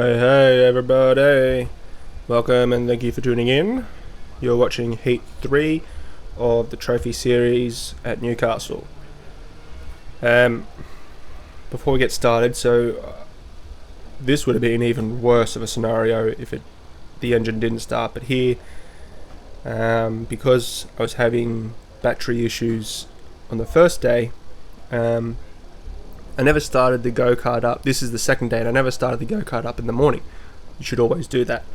Hey everybody, welcome and thank you for tuning in. You're watching Heat 3 of the Trophy Series at Newcastle. Before we get started, this would have been even worse of a scenario if the engine didn't start, but here, because I was having battery issues on the first day, I never started the go-kart up. This is the second day and I never started the go-kart up in the morning. You should always do that.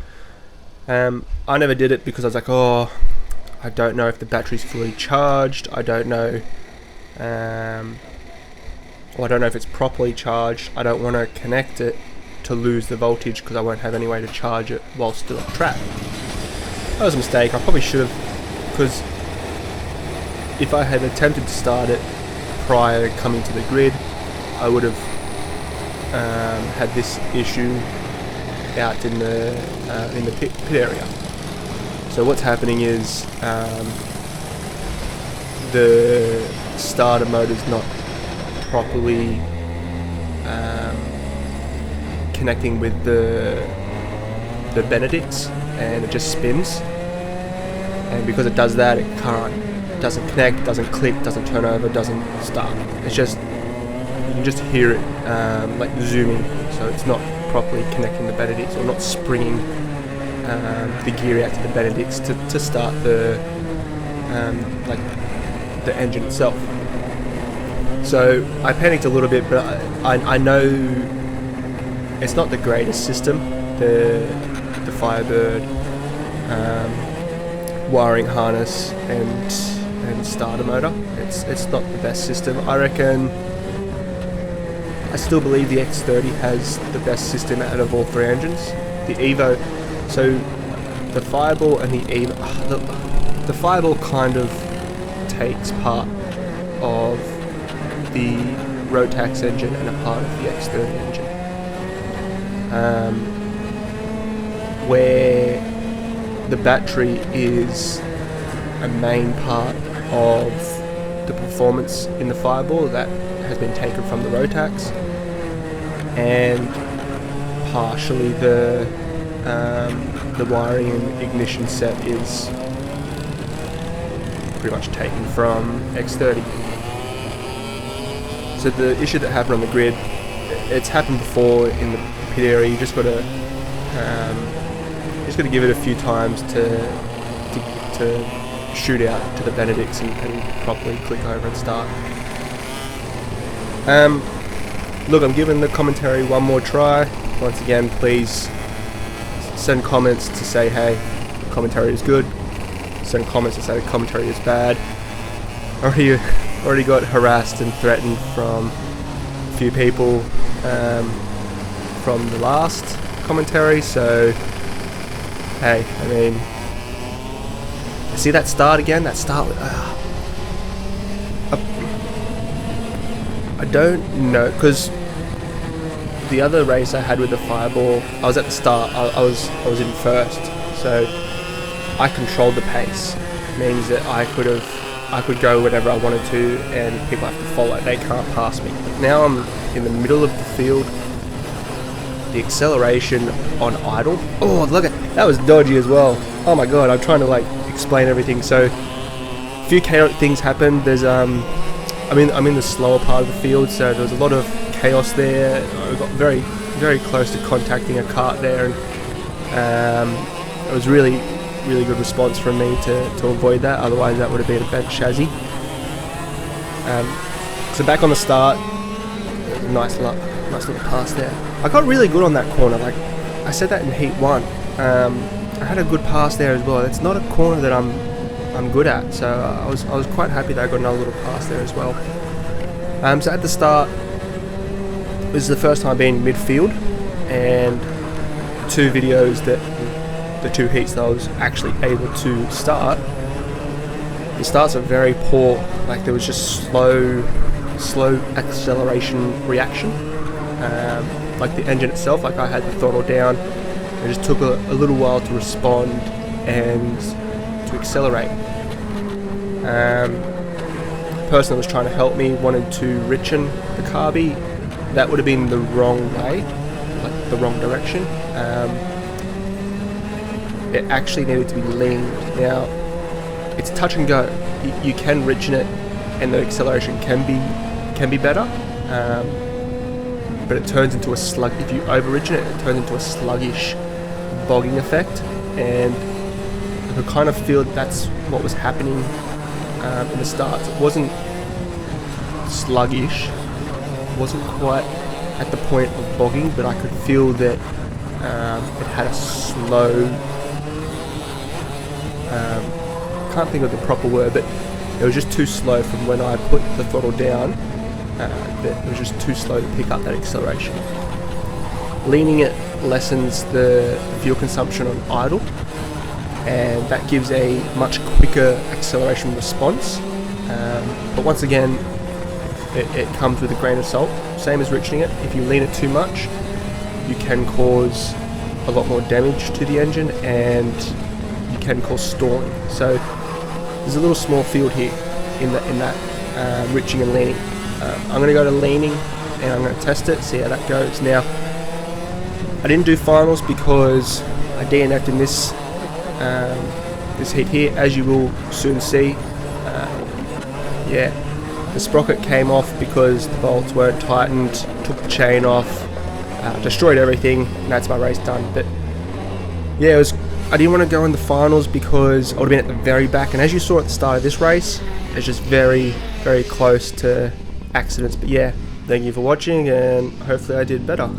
I never did it because I was like, I don't know if the battery's fully charged. I don't know I don't know if it's properly charged. I don't want to connect it to lose the voltage because I won't have any way to charge it while still on track. That was a mistake. I probably should have, because if I had attempted to start it prior to coming to the grid, I would have had this issue out in the pit area. So what's happening is the starter motor's not properly connecting with the Benedicts, and it just spins. And because it does that, it doesn't connect, doesn't click, doesn't turn over, doesn't start. It's just, you can just hear it like zooming, so it's not properly connecting the Benedicts or not springing the gear out to the Benedicts to start the engine itself. So I panicked a little bit, but I know it's not the greatest system, the Firebird wiring harness and starter motor. It's not the best system. I reckon. I still believe the X30 has the best system out of all three engines. The Evo, so the Fireball and the Evo, the Fireball kind of takes part of the Rotax engine and a part of the X30 engine, where the battery is a main part of the performance in the Fireball that has been taken from the Rotax, and partially the wiring and ignition set is pretty much taken from X30. So the issue that happened on the grid, it's happened before in the pit area. You just got to give it a few times to shoot out to the Benedicts and properly click over and start. Look, I'm giving the commentary one more try. Once again, please send comments to say, hey, the commentary is good. Send comments to say the commentary is bad. Already got harassed and threatened from a few people from the last commentary, so hey, I mean, see that start again? That start. I don't know, because the other race I had with the Fireball, I was at the start. I was in first, so I controlled the pace. It means that I could go whenever I wanted to, and people have to follow. They can't pass me. But now I'm in the middle of the field. The acceleration on idle. Oh, look at that, was dodgy as well. Oh my god, I'm trying to explain everything. So a few chaotic things happened. There's I'm in the slower part of the field, so there was a lot of chaos there. I got very, very close to contacting a kart there, and it was really, really good response from me to avoid that. Otherwise, that would have been a bent chassis. So back on the start, nice little pass there. I got really good on that corner. Like I said that in Heat 1. I had a good pass there as well. It's not a corner that I'm good at, so I was quite happy that I got another little pass there as well. So at the start, this is the first time I've been midfield, and two videos that the two heats that I was actually able to start, the starts are very poor. Like there was just slow acceleration reaction. Like the engine itself, like I had the throttle down, it just took a little while to respond and to accelerate. The person that was trying to help me wanted to richen the carby. That would have been the wrong way. like the wrong direction. It actually needed to be leaned. Now, it's touch and go. You can richen it, and the acceleration can be better, but it turns into a slug. If you over richen it, it turns into a sluggish bogging effect, and I could kind of feel that's what was happening in the start. It wasn't sluggish, it wasn't quite at the point of bogging, but I could feel that it had a slow, can't think of the proper word, but it was just too slow from when I put the throttle down. That it was just too slow to pick up that acceleration. Leaning it lessens the fuel consumption on idle, and that gives a much quicker acceleration response. But once again, it comes with a grain of salt. Same as richening it. If you lean it too much, you can cause a lot more damage to the engine, and you can cause stalling. So there's a little small field here in that richening and leaning. I'm going to go to leaning, and I'm going to test it, see how that goes. Now, I didn't do finals because I DNF'd in this heat here, as you will soon see. The sprocket came off because the bolts weren't tightened, took the chain off, destroyed everything, and that's my race done. But yeah, I didn't want to go in the finals because I would have been at the very back, and as you saw at the start of this race, it's just very, very close to accidents. But yeah, thank you for watching, and hopefully I did better.